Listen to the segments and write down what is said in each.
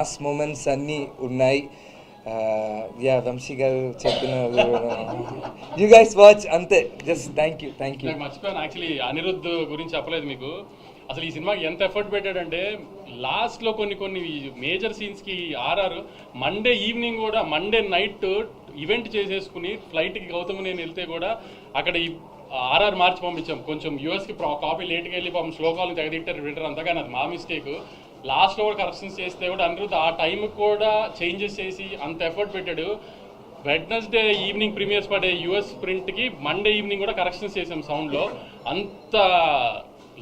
Mass moments అన్నీ ఉన్నాయి. Yeah Vamsi గారు చెప్పిన యూ గైస్ వాచ్ అంతే. Just thank you. నాకు మర్చిపోయాను యాక్చువల్లీ అనిరుద్ధ్ గురించి చెప్పలేదు మీకు. అసలు ఈ సినిమాకి ఎంత ఎఫర్ట్ పెట్టాడంటే లాస్ట్లో కొన్ని మేజర్ సీన్స్కి ఆర్ఆర్ మండే ఈవినింగ్ కూడా మండే నైట్ ఈవెంట్ చేసేసుకుని ఫ్లైట్కి గౌతమ్ నేను వెళ్తే కూడా అక్కడ ఈ ఆర్ఆర్ మార్చి పంపించాం. కొంచెం యూఎస్కి కాపీ లేట్కి వెళ్ళి పాపం శ్లోకాలు తెగదిట్టారు వింటర్ అంతా, కానీ అది మా మిస్టేక్. లాస్ట్లో కూడా కరెక్షన్స్ చేస్తే కూడా అనిరుద్ధ్ ఆ టైంకి కూడా చేంజెస్ చేసి అంత ఎఫర్ట్ పెట్టాడు. వెడ్నెస్డే ఈవినింగ్ ప్రీమియర్స్ పడే యూఎస్ ప్రింట్కి మండే ఈవినింగ్ కూడా కరెక్షన్స్ చేసాం సౌండ్లో. అంత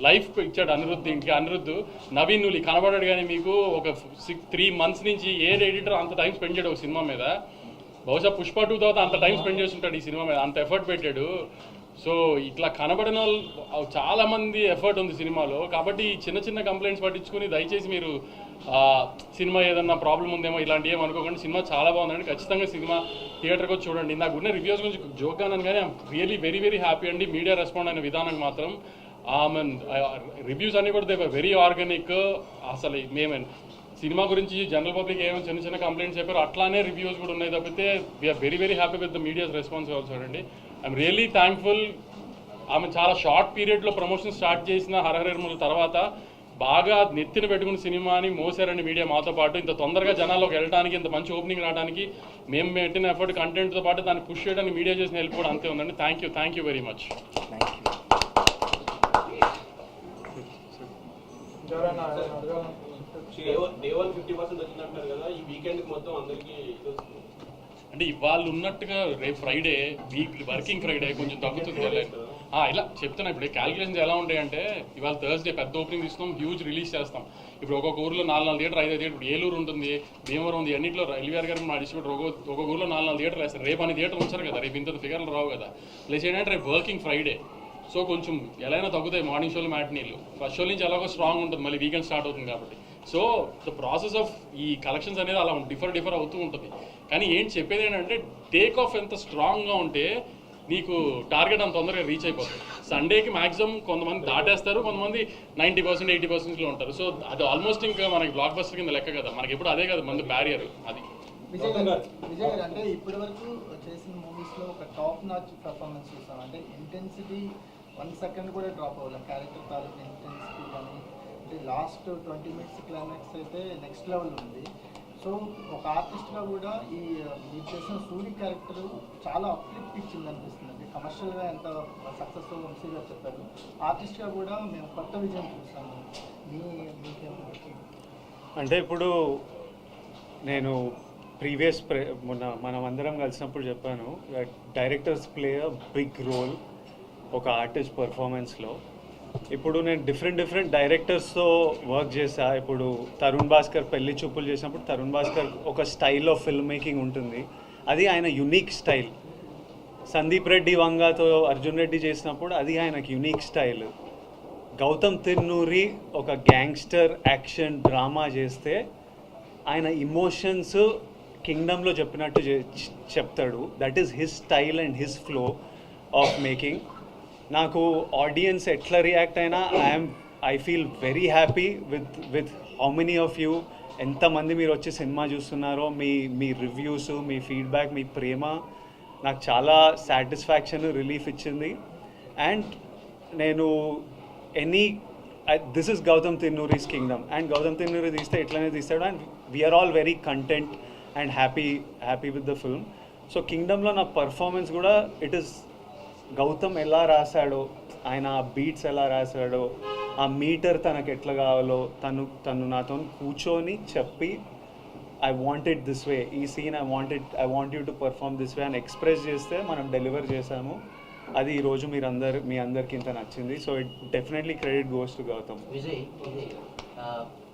లైఫ్ ఇచ్చాడు అనిరుద్ధ్ ఇంటికి. అనిరుద్ధ్ నవీన్ నులి కనబడాడు, కానీ మీకు ఒక 3 months నుంచి ఏ ఎడిటర్ అంత టైం స్పెండ్ చేయడు ఒక సినిమా మీద. బహుశా పుష్ప 2 తర్వాత అంత టైం స్పెండ్ చేస్తుంటాడు ఈ సినిమా మీద, అంత ఎఫర్ట్ పెట్టాడు. సో ఇట్లా కనబడిన వాళ్ళు చాలామంది ఎఫర్ట్ ఉంది సినిమాలో. కాబట్టి చిన్న చిన్న కంప్లైంట్స్ పట్టించుకుని దయచేసి మీరు సినిమా ఏదన్నా ప్రాబ్లం ఉందేమో ఇలాంటి ఏం అనుకోకండి. సినిమా చాలా బాగుందండి. ఖచ్చితంగా సినిమా థియేటర్కి వచ్చి చూడండి. నాకు ఉన్న రివ్యూస్ గురించి జోక్గా అన్నాను, కానీ I'm really very very happy అండి. మీడియా రెస్పాండ్ అయిన విధానం మాత్రం రివ్యూస్ అన్నీ కూడా దే వర్ వెరీ ఆర్గానిక్. అసలు మేమేం సినిమా గురించి జనరల్ పబ్లిక్ ఏమో చిన్న చిన్న కంప్లైంట్స్ చెప్పారు, అట్లానే రివ్యూస్ కూడా ఉన్నాయి తప్పితే we're very very happy with the media's response also అండి. I'm really thankful. ఆమె చాలా షార్ట్ పీరియడ్లో ప్రమోషన్ స్టార్ట్ చేసిన హరహరముల తర్వాత బాగా నెత్తిన పెట్టుకున్న సినిమాని మోసారండి మీడియా మాతో పాటు. ఇంత తొందరగా జనాల్లోకి వెళ్ళడానికి, ఇంత మంచి ఓపెనింగ్ రావడానికి మేము పెట్టిన ఎఫర్ట్ కంటెంట్తో పాటు దాన్ని పుష్ చేయడానికి మీడియా చేసిన హెల్ప్ కూడా అంతే ఉందండి. Thank you very much. అంటే ఇవాళ ఉన్నట్టుగా రేపు ఫ్రైడే వర్కింగ్ ఫ్రైడే కొంచెం తగ్గుతుంది. ఇలా చెప్తున్నా. ఇప్పుడు క్యాలిక్యులేషన్స్ ఎలా ఉంటాయంటే ఇవాళ థర్స్డే పెద్ద ఓపెనింగ్ ఇస్తాం, హ్యూజ్ రిలీజ్ చేస్తాం. ఇప్పుడు ఒక్కొక్క ఊర్లో 4 థియేటర్ 5 థియేటర్. ఇప్పుడు ఏలూరు ఉంటుంది, భీమవరం ఉంది, అన్నింటిలో ఎల్వీఆర్ గారు మా డిస్ట్రిబ్యూటర్ ఒక్కొక్క ఊర్లో 4 థియేటర్లు వేస్తారు. రేపు అన్ని థియేటర్లు ఉంచారు కదా, రేపు ఇంత ఫిగర్లు రావు కదా. ప్లస్ ఏంటంటే రేపు వర్కింగ్ ఫ్రైడే, సో కొంచెం ఎలా అయినా తగ్గుతాయి మార్నింగ్ షోలు మ్యాట్నీలు. ఫస్ట్ షో నుంచి ఎలాగో స్ట్రాంగ్ ఉంటుంది, మళ్ళీ వీకెండ్ స్టార్ట్ అవుతుంది కాబట్టి. సో ద ప్రాసెస్ ఆఫ్ ఈ కలెక్షన్స్ అనేది అలా డిఫర్ అవుతూ ఉంటుంది. కానీ ఏంటి చెప్పేది ఏంటంటే టేక్ ఆఫ్ ఎంత స్ట్రాంగ్గా ఉంటే నీకు టార్గెట్ అంత తొందరగా రీచ్ అయిపోతుంది. సండేకి మాక్సిమం కొంతమంది దాటేస్తారు, కొంతమంది 90% 80%లో ఉంటారు. సో అది ఆల్మోస్ట్ ఇంకా మనకి బ్లాక్ బస్టర్ కింద లెక్క కదా, మనకి ఎప్పుడు అదే కదా మంది బ్యారియర్. అది విజయ్ గారు అంటే ఇప్పటి వరకు చేసిన మూవీస్లో ఒక టాప్ నాచ్ పర్ఫార్మెన్స్ చూస్తాం. అంటే ఇంటెన్సిటీ 1 second కూడా డ్రాప్ అవ్వాలి. క్యారెక్టర్ తాలూకు ఇంటెన్సిటీ కానీ అంటే లాస్ట్ 20 minutes క్లైమాక్స్ అయితే నెక్స్ట్ లెవెల్ ఉంది. సో ఒక ఆర్టిస్ట్గా కూడా ఈ మీరు చేసిన సూరి క్యారెక్టర్ చాలా అప్లిఫ్ట్ ఇచ్చింది అనిపిస్తుంది. అంటే కమర్షియల్గా ఎంత సక్సెస్ఫుల్ వంశీ గారు చెప్పారు, ఆర్టిస్ట్గా కూడా మేము కొత్త విజయం చూసాము. మీకేమో అంటే ఇప్పుడు నేను ప్రీవియస్ మనం అందరం కలిసినప్పుడు చెప్పాను, directors play a big role ఒక ఆర్టిస్ట్ పర్ఫార్మెన్స్లో. ఇప్పుడు నేను డిఫరెంట్ డైరెక్టర్స్తో వర్క్ చేశా. ఇప్పుడు తరుణ్ భాస్కర్ పెళ్లి చూపులు చేసినప్పుడు తరుణ్ భాస్కర్ ఒక స్టైల్ ఆఫ్ ఫిల్మ్ మేకింగ్ ఉంటుంది, అది ఆయన యునిక్ స్టైల్. సందీప్ రెడ్డి వంగాతో అర్జున్ రెడ్డి చేసినప్పుడు అది ఆయనకు యునిక్ స్టైల్. గౌతమ్ తిన్నూరి ఒక గ్యాంగ్స్టర్ యాక్షన్ డ్రామా చేస్తే ఆయన ఇమోషన్స్ కింగ్డమ్లో చెప్పినట్టు చెప్తాడు. That is his style and his flow of making. నాకు ఆడియన్స్ ఎట్లా రియాక్ట్ అయినా I feel very happy with how many of you, ఎంతమంది మీరు వచ్చి సినిమా చూస్తున్నారో, మీ రివ్యూస్, మీ ఫీడ్బ్యాక్, మీ ప్రేమ నాకు చాలా సాటిస్ఫాక్షన్, రిలీఫ్ ఇచ్చింది. అండ్ నేను this is Gautam Tinnuri's Kingdom, and Gautam Tinnuri తీస్తే ఎట్లనే తీస్తాడు. And we're all very content and happy with the film. So కింగ్డమ్లో నా పర్ఫార్మెన్స్ కూడా ఇట్ ఈస్ గౌతమ్ ఎలా రాశాడో, ఆయన ఆ బీట్స్ ఎలా రాశాడో, ఆ మీటర్ తనకు ఎట్లా కావాలో తను నాతో కూర్చొని చెప్పి I want it this way, ఈ scene I want you to perform this way అని ఎక్స్ప్రెస్ చేస్తే మనం డెలివర్ చేసాము. అది ఈరోజు మీ అందరికి ఇంత నచ్చింది. So it definitely credit goes to Gautham. Vijay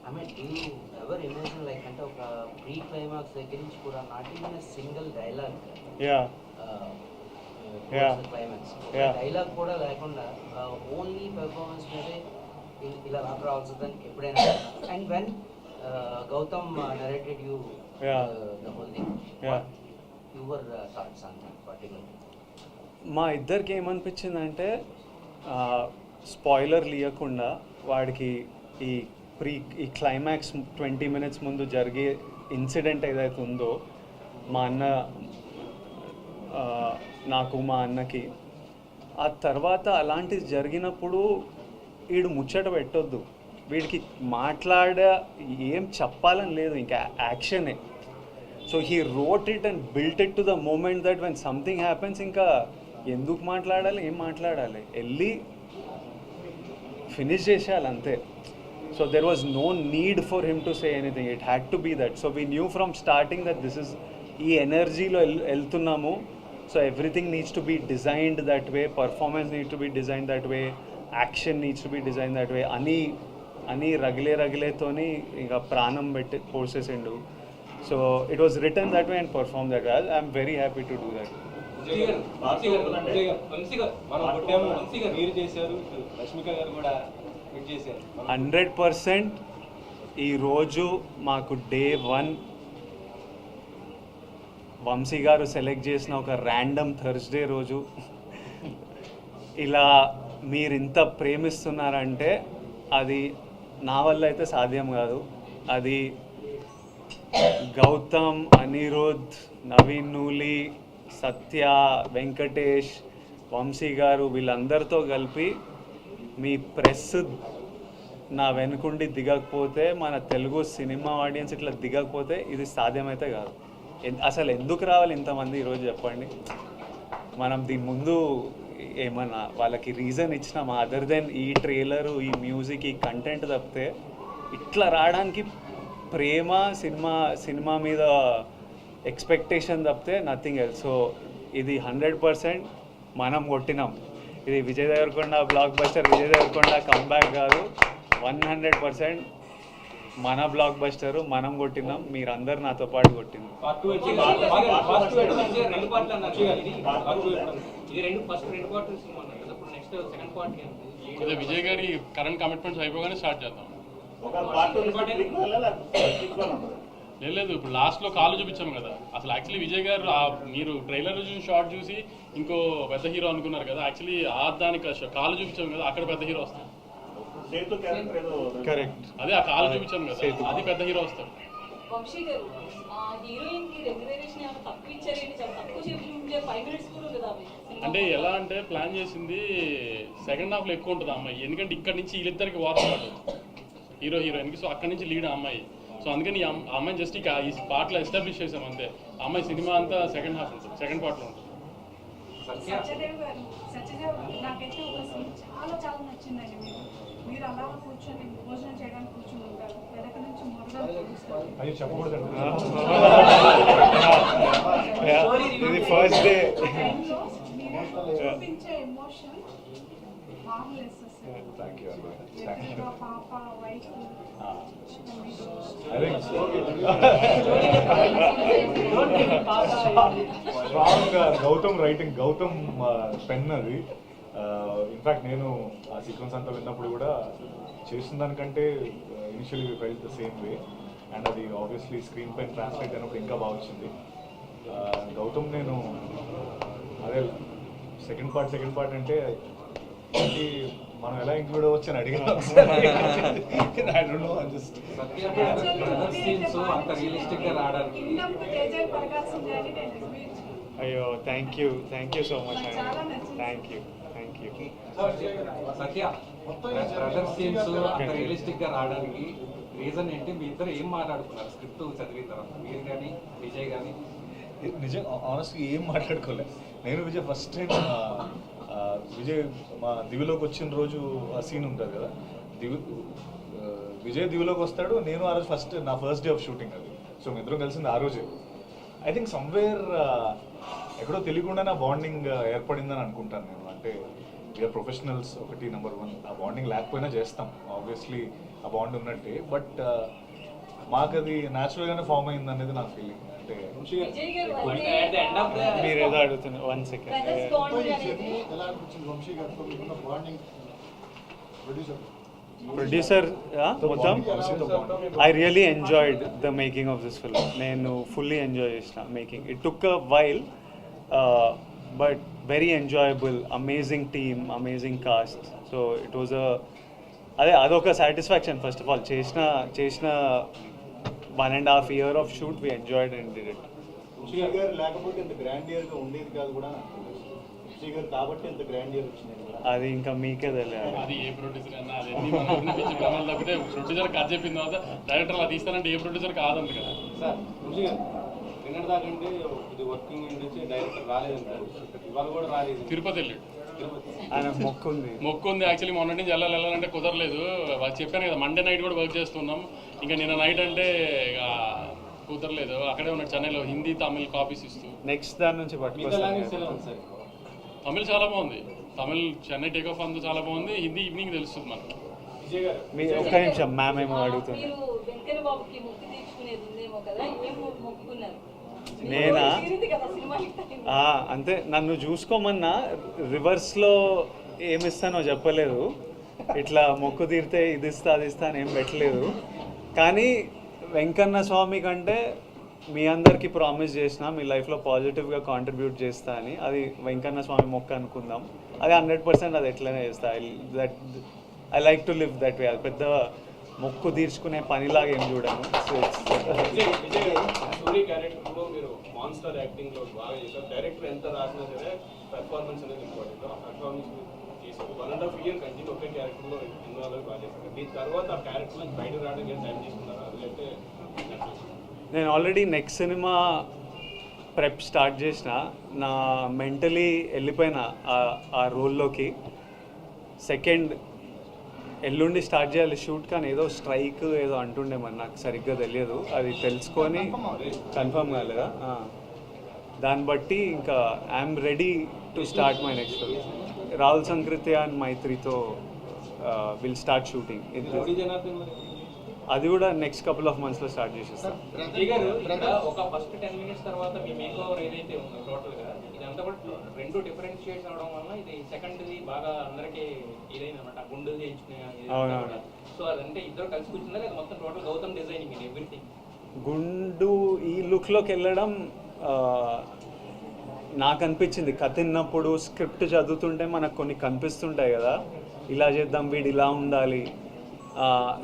I mean do you ever imagine like అంటే ఒక ప్రీ క్లైమాక్స్ దగ్గర నుంచి కూడా not even a single dialogue, climax dialogue కూడా లేకుండా ఓన్లీ పెర్ఫార్మెన్స్ మీదే ఇలా రావాల్సిందని ఎప్పుడైనా? And when Gautham narrated you the whole thing, your thoughts on that particular? మా ఇద్దరికి ఏమనిపించిందంటే స్పాయిలర్ లేకుండా వాడికి ఈ ఈ క్లైమాక్స్ 20 minutes ముందు జరిగే ఇన్సిడెంట్ ఏదైతే ఉందో మా అన్న నాకు మా అన్నకి, ఆ తర్వాత అలాంటిది జరిగినప్పుడు వీడు ముచ్చట పెట్టొద్దు, వీడికి ఏం చెప్పాలని లేదు, ఇంకా యాక్షనే. So he wrote it and built it to the moment that when something happens ఇంకా ఎందుకు మాట్లాడాలి, ఏం మాట్లాడాలి, వెళ్ళి ఫినిష్ చేసేయాలి అంతే. So there was no need for him to say anything, it had to be that. So we knew from starting that this is ఈ ఎనర్జీలో వెళ్తున్నాము. So everything needs to be designed that way, performance needs to be design that way, action needs to be design that way అని రగిలేతోని ఇంకా ప్రాణం పెట్టి పోసేసిండు. So it was written that way and perform that way. I'm very happy to do that. 100% ఈరోజు మాకు day 1 Vamsi గారు select చేసిన ఒక ర్యాండమ్ థర్స్డే రోజు ఇలా మీరు ఇంత ప్రేమిస్తున్నారంటే అది నా వల్ల అయితే సాధ్యం కాదు. అది గౌతమ్, అనిరుద్, నవీన్ నూలి, సత్య, వెంకటేష్, వంశీ గారు వీళ్ళందరితో కలిపి మీ ప్రెస్ నా వెనుకుండి దిగకపోతే, మన తెలుగు సినిమా ఆడియన్స్ ఇట్లా దిగకపోతే ఇది సాధ్యమైతే కాదు. అసలు ఎందుకు రావాలి ఇంతమంది ఈరోజు చెప్పండి. మనం దీని ముందు ఏమన్నా వాళ్ళకి రీజన్ ఇచ్చినామా అదర్ దెన్ ఈ ట్రైలరు, ఈ మ్యూజిక్, ఈ కంటెంట్ తప్పితే ఇట్లా రావడానికి ప్రేమ, సినిమా మీద ఎక్స్పెక్టేషన్ తప్పితే నథింగ్ ఎల్స్. సో ఇది 100% మనం కొట్టినాం. ఇది Vijay Deverakonda blockbuster, Vijay Deverakonda comeback కాదు, 100% మన బ్లాక్ బస్టర్ మనం కొట్టినాం, మీరందరూ నాతో పాటు కొట్టినాం. విజయ్ గారి కరెంట్ కమిట్మెంట్స్ అయిపోగానే స్టార్ట్ చేద్దాం. లేదు ఇప్పుడు లాస్ట్లో కాలు చూపించాం కదా. అసలు యాక్చువల్లీ విజయ్ గారు మీరు ట్రైలర్ చూసి షార్ట్ చూసి ఇంకో పెద్ద హీరో అనుకున్నారు కదా. యాక్చువల్లీ దానికి కాలు చూపించాం కదా, అక్కడ పెద్ద హీరో వస్తాడు. కరెక్ట్, అదే ఆ కాలు చూపించాం కదా, అది పెద్ద హీరో వస్తాడు. వంశీ గారు హీరోయిన్ కి రెగ్యులరేషన్ ఏమైనా తక్కువ ఇచ్చారేంటి? చాలా తక్కువ చెప్తుంటే 5 minutes కూడా కదా. అంటే ఎలా అంటే ప్లాన్ చేసింది సెకండ్ హాఫ్లో ఎక్కువ ఉంటుంది అమ్మాయి, ఎందుకంటే ఇక్కడ నుంచి వీళ్ళిద్దరికి వార్తాడు హీరో హీరోయిన్కి. సో అక్కడి నుంచి లీడ్ అమ్మాయి. సో అందుకని ఈ అమ్మాయిని జస్ట్ ఈ పార్ట్లో ఎస్టాబ్లిష్ చేసాం అంతే. అమ్మాయి సినిమా అంతా సెకండ్ హాఫ్ ఉంటుంది, సెకండ్ పార్ట్లో ఉంటుంది. సత్యదేవ్ గారు నాకైతే ఒక సీన్ చాలా నచ్చిందండి. మీరు అలా కూర్చొని భోజనం చేయడానికి కూర్చొని ఉంటారు, వెనక నుంచి ఇది ఫస్ట్ డే చూపించే ఎమోషన్ మామూలు. పాప wife Gautham writing, Gautham pen అది. ఇన్ఫ్యాక్ట్ నేను ఆ సీక్వెన్స్ అంతా విన్నప్పుడు కూడా చేసిన దానికంటే initially we felt the same way. And అది ఆబ్వియస్లీ స్క్రీన్ పైన ట్రాన్స్లేట్ అయినప్పుడు ఇంకా బాగా వచ్చింది. గౌతమ్ నేను అదే సెకండ్ పార్ట్ అంటే మనం ఎలా ఇంక్లూడ్ అవ్వచ్చు అని అడిగాను. అయ్యో థ్యాంక్ యూ సో మచ్ అండి. Thank you. Satya brother scenes అంత రియలిస్టిక్ గా రావడానికి రీజన్ ఏంటి? మీ ఇద్దరు ఏం మాట్లాడుకున్నారు స్క్రిప్ట్ చదివిన తర్వాత? మీరు కానీ విజయ్ కానీ? నిజం ఆనెస్ట్గా ఏం మాట్లాడుకోలేదు. నేను విజయ్ ఫస్ట్ టైం విజయ్ మా దివిలోకి వచ్చిన రోజు ఆ సీన్ ఉంటుంది కదా, విజయ్ దివిలోకి వస్తాడు, నేను ఆ రోజు నా ఫస్ట్ డే ఆఫ్ షూటింగ్ అది. సో మీ ఇద్దరం కలిసింది ఆ రోజే. ఐ థింక్ సమ్వేర్ ఎక్కడో తెలియకుండా నా బాండింగ్ ఏర్పడిందని అనుకుంటాను నేను. అంటే వీఆర్ ప్రొఫెషనల్స్ ఒకటి, నెంబర్ 1. ఆ బాండింగ్ లేకపోయినా చేస్తాం ఆబ్వియస్లీ, ఆ బాండ్ ఉన్నట్టే. బట్ మాకు అది న్యాచురల్గానే ఫామ్ అయింది అనేది నా ఫీలింగ్. అంటే మీరు ఏదో అడుగుతున్నారు. 1 second. ప్రొడ్యూసర్ మొత్తం I really enjoyed the making of this film. నేను ఫుల్లీ ఎంజాయ్ చేసిన making. It took a while but very enjoyable. Amazing team, amazing cast. So it was అదొక సాటిస్ఫాక్షన్. ఫస్ట్ ఆఫ్ ఆల్ చేసిన 1.5 year of shoot we enjoyed and did it. Khushi గారు లేకపోతే ఇంత గ్రాండియర్గా ఉండేది కాదు కూడా, ఖుషి గారు కాబట్టి ఇంత గ్రాండియర్ వచ్చింది. అది ఇంకా మీకే తెలియాలి. అది ఏ ప్రొడ్యూసర్ అన్నా అది ఎన్ని మన ఊరిని పిలిచి భ్రమలు తప్పితే ప్రొడ్యూసర్ కథ చెప్పిన తర్వాత డైరెక్టర్ అలా తీస్తానంటే ఏ ప్రొడ్యూసర్ కాదంట కదా. సార్ ఖుషి గారు నిన్నటి దాకంటే ఇది వర్కింగ్ నుంచి డైరెక్టర్ రాలేదంటారు, ఇవాళ కూడా రాలేదు. తిరుపతి వెళ్ళాడు. ఆయన మొక్కు ఉంది యాక్చువల్లీ మొన్నటి నుంచి వెళ్ళాలంటే కుదరలేదు. చెప్పాను కదా మండే నైట్ కూడా వర్క్ చేస్తున్నాం. ఇంకా నిన్న నైట్ అంటే ఇక కుదరలేదు. అక్కడే ఉన్నాడు చెన్నైలో హిందీ తమిళ్ కాపీస్ ఇస్తూ. నెక్స్ట్ దాని నుంచి తమిళ్ చాలా బాగుంది. తమిళ్ చెన్నై టేక్ ఆఫ్ అంతా చాలా బాగుంది. హిందీ ఈవినింగ్ తెలుస్తుంది మనకు. ఒక్క నిమిషం మ్యామ్ ఏమో అడుగుతుంది. నేనా అంతే, నన్ను చూసుకోమన్నా రివర్స్లో ఏమిస్తానో చెప్పలేదు. ఇట్లా మొక్కు తీరితే ఇది ఇస్తా అది ఇస్తా అని ఏం పెట్టలేదు. కానీ వెంకన్న స్వామి కంటే మీ అందరికీ ప్రామిస్ చేసిన మీ లైఫ్లో పాజిటివ్గా కాంట్రిబ్యూట్ చేస్తా అని. అది వెంకన్న స్వామి మొక్క అనుకుందాం. అది 100% అది ఎట్లనే చేస్తా. I like to live that way. అది పెద్ద మొక్కు తీర్చుకునే పనిలాగా ఏం చూడను. సూరి క్యారెక్టర్లో మీరు మాన్స్టర్ యాక్టింగ్లో బాగా చేశారు. డైరెక్టర్ ఎంత రాసినా సరే పెర్ఫార్మెన్స్ అనేది ఇంపార్టెంట్. పెర్ఫార్మెన్స్ చేశారు. 1.5 year కంటిన్యూ ఒకే క్యారెక్టర్లో ఇన్వాల్వ్ బాగా చేశారు. దీని తర్వాత ఆ క్యారెక్టర్ నుంచి బయట రావడానికి టైం తీసుకున్నారు. అదైతే నేను already next cinema prep start చేసిన. నా మెంటలీ వెళ్ళిపోయిన ఆ రోల్లోకి. సెకండ్ ఎల్లుండి స్టార్ట్ చేయాలి షూట్, కానీ ఏదో స్ట్రైక్ ఏదో అంటుండే మరి నాకు సరిగ్గా తెలియదు. అది తెలుసుకొని కన్ఫర్మ్ కాలేదా, దాన్ని బట్టి ఇంకా I'm ready to start my next film. Rahul Sankrityan and మైత్రితో విల్ స్టార్ట్ షూటింగ్. అది కూడా నెక్స్ట్ కపుల్ ఆఫ్ మంత్స్లో స్టార్ట్ చేసేస్తాం. ఒక ఫస్ట్ 10 minutes తర్వాత మీ మేక్ ఓవర్ ఏదైతే ఉందో టోటల్గా ఇదంతా కూడా రెండు డిఫరెన్షియేట్ అవడం వల్ల ఇది సెకండ్ది బాగా అందరికీ ఇదైందన్నమాట. గుండెలు చేయించుకునే. సో అదంటే ఇద్దరు కలిసి కూర్చుందా లేదా మొత్తం టోటల్ గౌతమ్ డిజైనింగ్ ఇది ఎవ్రీథింగ్? గుండు ఈ లుక్లోకి వెళ్ళడం నాకు అనిపించింది. కథ విన్నప్పుడు స్క్రిప్ట్ చదువుతుంటే మనకు కొన్ని కనిపిస్తుంటాయి కదా, ఇలా చేద్దాం వీడు ఇలా ఉండాలి.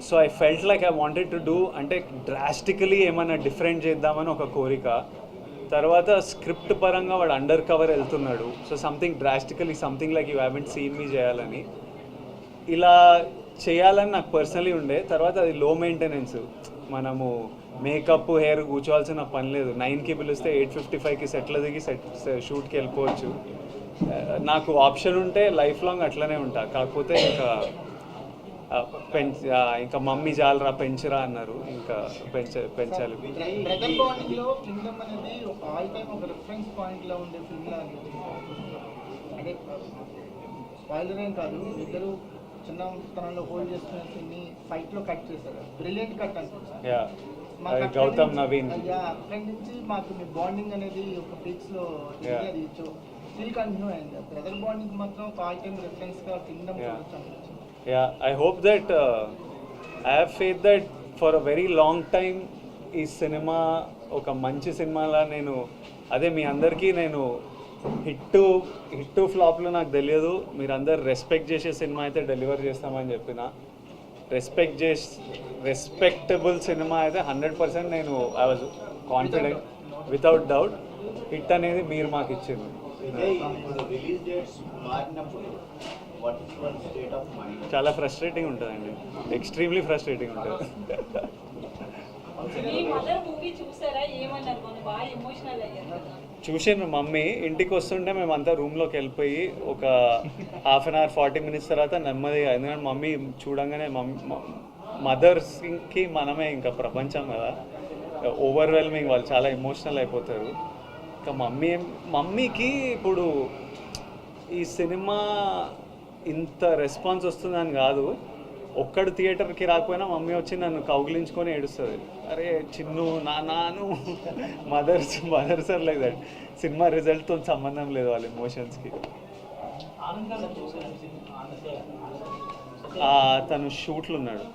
So I felt like I wanted to do, అంటే డ్రాస్టికలీ ఏమైనా డిఫరెంట్ చేద్దామని ఒక కోరిక. తర్వాత స్క్రిప్ట్ పరంగా వాడు అండర్ కవర్ వెళ్తున్నాడు. So something drastically something like you haven't seen me చేయాలని, ఇలా చేయాలని నాకు పర్సనలీ ఉండే. తర్వాత అది లో మెయింటెనెన్స్. మనము మేకప్ హెయిర్ కూర్చోవాల్సిన పని లేదు. 9కి పిలిస్తే 8:55కి సెట్లో దిగి షూట్కి వెళ్ళిపోవచ్చు. నాకు ఆప్షన్ ఉంటే లైఫ్ లాంగ్ అట్లనే ఉంటా. కాకపోతే ఇంకా మమ్మీ చాలరా పెంచరా అన్నారు, ఇంకా పెంచాలి. బ్రదర్ బాండింగ్లో కింగ్డమ్ అనేది ఒక ఆల్ టైమ్ ఒక రిఫరెన్స్ పాయింట్లో ఉండే ఫిల్మ్ లాగా. అంటే స్పాయిలర్ ఏం కాదు, ఇద్దరు చిన్నతనంలో హోల్డ్ చేసుకునే సీన్ని ఫైట్లో కట్ చేశారు. బ్రిలియంట్ కట్ అనుకుంటా. గౌతమ్ నవీన్ అక్కడి నుంచి మాకు మీ బాండింగ్ అనేది ఒక పీక్స్లో అది స్టిల్ కంటిన్యూ అయింది. బ్రదర్ బాండింగ్ మాత్రం ఒక ఆల్ టైమ్ రిఫరెన్స్గా కింగ్డమ్ చూడొచ్చు. Yeah, I hope that I have faith that for a very long time ఈ సినిమా ఒక మంచి సినిమాలా నేను అదే మీ అందరికీ నేను హిట్ ఫ్లాప్లో నాకు తెలియదు. మీరు అందరు రెస్పెక్ట్ చేసే సినిమా అయితే డెలివర్ చేస్తామని చెప్పిన. రెస్పెక్టబుల్ సినిమా అయితే 100% నేను I was confident without doubt. Hit అనేది మీరు మాకు ఇచ్చింది. చాలా ఫ్రస్ట్రేటింగ్ ఉంటుందండి, ఎక్స్ట్రీమ్లీ ఫ్రస్ట్రేటింగ్ ఉంటుంది. చూసాను మమ్మీ ఇంటికి వస్తుంటే మేమంతా రూమ్లోకి వెళ్ళిపోయి ఒక 1/2 hour 40 minutes తర్వాత నెమ్మదిగా, ఎందుకంటే మమ్మీ చూడంగానే మదర్స్కి మనమే ఇంకా ప్రపంచం కదా, ఓవర్వెల్మింగ్, వాళ్ళు చాలా ఎమోషనల్ అయిపోతారు. ఇంకా మమ్మీకి ఇప్పుడు ఈ సినిమా ఇంత రెస్పాన్స్ వస్తుందని కాదు, ఒక్కడు థియేటర్కి రాకపోయినా మమ్మీ వచ్చి నన్ను కౌగిలించుకొని ఏడుస్తుంది. అరే చిన్ను నాను మదర్స్ ఆర్ లైక్ దట్. సినిమా రిజల్ట్తో సంబంధం లేదు వాళ్ళ ఎమోషన్స్కి. తను షూట్లు ఉన్నాడు,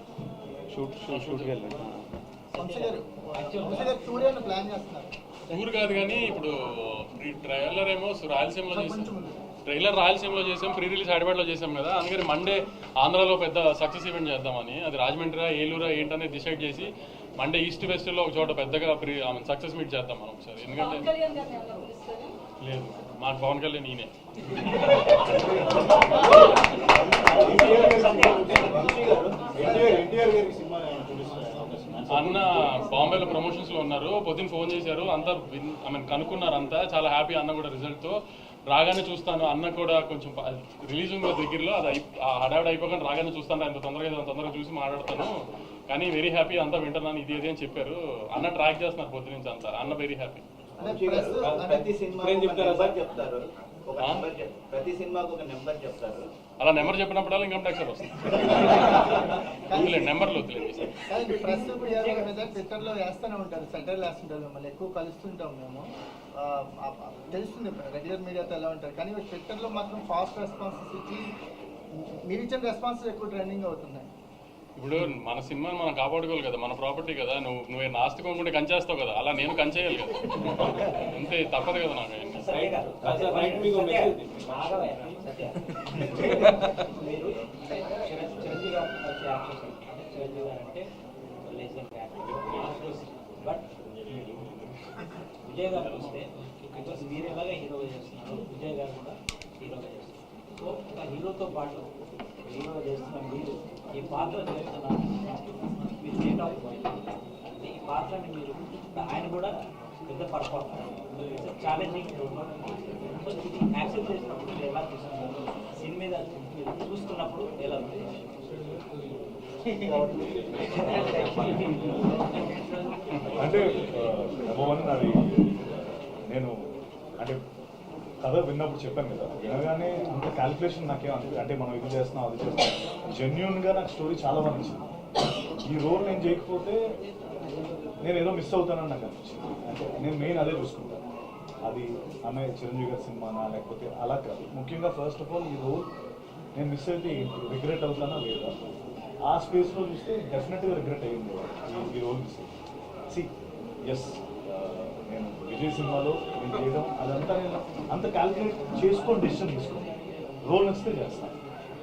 షూట్కి వెళ్ళాడు. టూర్ కాదు కానీ ఇప్పుడు ఈ ట్రైలర్ ఏమో రాయలసీమలో ట్రైలర్ రాయలసీమలో చేసాం, ప్రీ రిలీజ్ హైదరాబాద్లో చేసాం కదా, అందుకని మండే ఆంధ్రాలో పెద్ద సక్సెస్ ఈవెంట్ చేద్దామని. అది రాజమండ్రి ఏలూరా ఏంటనేది డిసైడ్ చేసి మండే ఈస్ట్ వెస్ట్లో ఒక చోట పెద్దగా సక్సెస్ మీట్ చేద్దాం మనం ఒకసారి. ఎందుకంటే లేదు, మాకు పవన్ కళ్యాణ్ ఈయనే. అన్న బాంబేలో ప్రమోషన్స్లో ఉన్నారు, పొద్దున్న ఫోన్ చేశారు, అంతా కనుక్కున్నారు, అంతా చాలా హ్యాపీ. అన్న కూడా రిజల్ట్తో రాగానే చూస్తాను, అన్న కూడా కొంచెం రిలీజ్ ఉంది దగ్గరలో, అది హడావిడి అయిపోకుండా రాగానే చూస్తాను, అంత తొందరగా చూసి మాట్లాడతాను, కానీ వెరీ హ్యాపీ, అంతా వింటున్నాను, ఇది అని చెప్పారు. అన్న ట్రాక్ చేస్తున్నారు పొద్దు నుంచి అంతా, అన్న వెరీ హ్యాపీ. ప్రతి సినిమా చెప్తారు, ప్రతి సినిమాకు ఒక నెంబర్ చెప్తారు. అలా నెంబర్ చెప్పినప్పుడల్లా ఇన్కమ్ ట్యాక్స్ వస్తుంది. నెంబర్లు వద్దులేదు. ప్రెస్ ట్విట్టర్లో వేస్తూనే ఉంటారు, సెంటర్లు వేస్తుంటారు, మిమ్మల్ని ఎక్కువ కలుస్తుంటాం మేము, తెలుస్తుంది రెగ్యులర్ మీడియాతో ఎలా ఉంటారు, కానీ ట్విట్టర్లో మాత్రం ఫాస్ట్ రెస్పాన్సెస్ ఇచ్చి మీరు ఇచ్చిన రెస్పాన్సెస్ ఎక్కువ ట్రెండింగ్ అవుతున్నాయి. ఇప్పుడు మన సినిమాని మనం కాపాడుకోవాలి కదా, మన ప్రాపర్టీ కదా, నువ్వే నాస్తికోకుండా కంచేస్తావు కదా, అలా నేను కంచేయాలి కదా, అంతే, తప్పదు కదా నాకు. బట్ విజయ్ గారు చూస్తే బికాస్ మీరు ఎలాగా హీరోగా చేస్తున్నారు, విజయ్ గారు కూడా హీరోగా చేస్తున్నారు. సో ఒక హీరోతో పాటు హీరోగా చేస్తున్న మీరు ఈ పాత్ర చేస్తున్నారు, మీరు డేట్ ఆఫ్ ఈ పాత్రని మీరు, ఆయన కూడా పెద్ద పర్ఫార్మర్, ఛాలెంజింగ్ రోల్. సో ఇది యాక్సెప్ట్ చేసినప్పుడు మీరు ఎలా చూస్తున్నారు, సినిమా మీద చూస్తున్నప్పుడు ఎలా ఉంది? అంటే నెంబర్ అది నేను అంటే కథ విన్నప్పుడు చెప్పాను కదా, వినగానే అంత క్యాలిక్యులేషన్ నాకేం అంటే మనం ఇది చేస్తున్నాం అది చేస్తున్నాం, జెన్యున్గా నాకు స్టోరీ చాలా బాగా నచ్చింది. ఈ రోల్ నేను చేయకపోతే నేను ఏదో మిస్ అవుతానని నాకు అనిపించింది. అంటే నేను మెయిన్ అదే చూసుకుంటాను, అది ఆమె చిరంజీవి గారి సినిమానా లేకపోతే అలా కాదు. ముఖ్యంగా ఫస్ట్ ఆఫ్ ఆల్ ఈ రోల్ నేను మిస్ అయితే రిగ్రెట్ అవుతానా లేదా, ఆ స్పేస్లో చూస్తే డెఫినెట్గా రిగ్రెట్ అయ్యింది ఈ రోల్ మిస్ అయ్యింది. సి ఎస్, నేను విజయ్ సినిమాలో నేను చేయడం అదంతా నేను అంత క్యాల్కులేట్ చేసుకొని డెసిషన్ తీసుకున్నాను, రోల్ నచ్చితే చేస్తాను.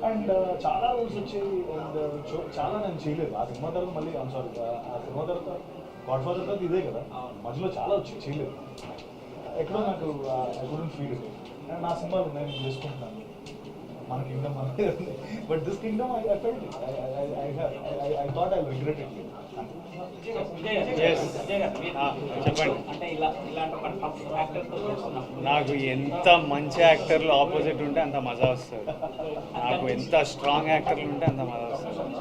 అండ్ చాలా రోల్స్ వచ్చాయి, అండ్ చాలా నేను చేయలేదు ఆ సినిమా తర్వాత. మళ్ళీ సారీ, ఆ సినిమా తర్వాత గాడ్ ఫాదర్ తర్వాత ఇదే కదా, మధ్యలో చాలా వచ్చి చేయలేదు. ఎక్కడో నాకు I couldn't feel it. And నా సినిమాలు నేను చేసుకుంటున్నాను, మన కింగ్డమ్ మనదే ఉంది, but this Kingdom I felt it, I thought I regret it. నాకు ఎంత మంచి యాక్టర్లు ఆపోజిట్ ఉంటే అంత మజా వస్తుంది, నాకు ఎంత స్ట్రాంగ్ యాక్టర్లు ఉంటే అంత మజా వస్తుంది.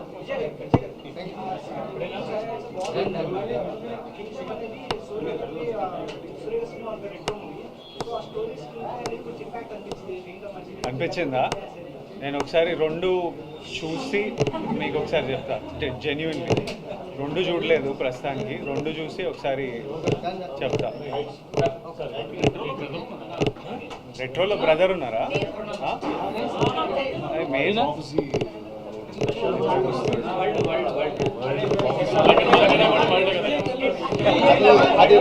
అనిపించిందా? నేను ఒకసారి రెండు చూసి మీకు ఒకసారి చెప్తా, జెన్యున్గా రెండు చూడలేదు ప్రస్తుతానికి, రెండు చూసి ఒకసారి చెప్తా. రెట్రోలో బ్రదర్ ఉన్నారా? మెయిన్ అది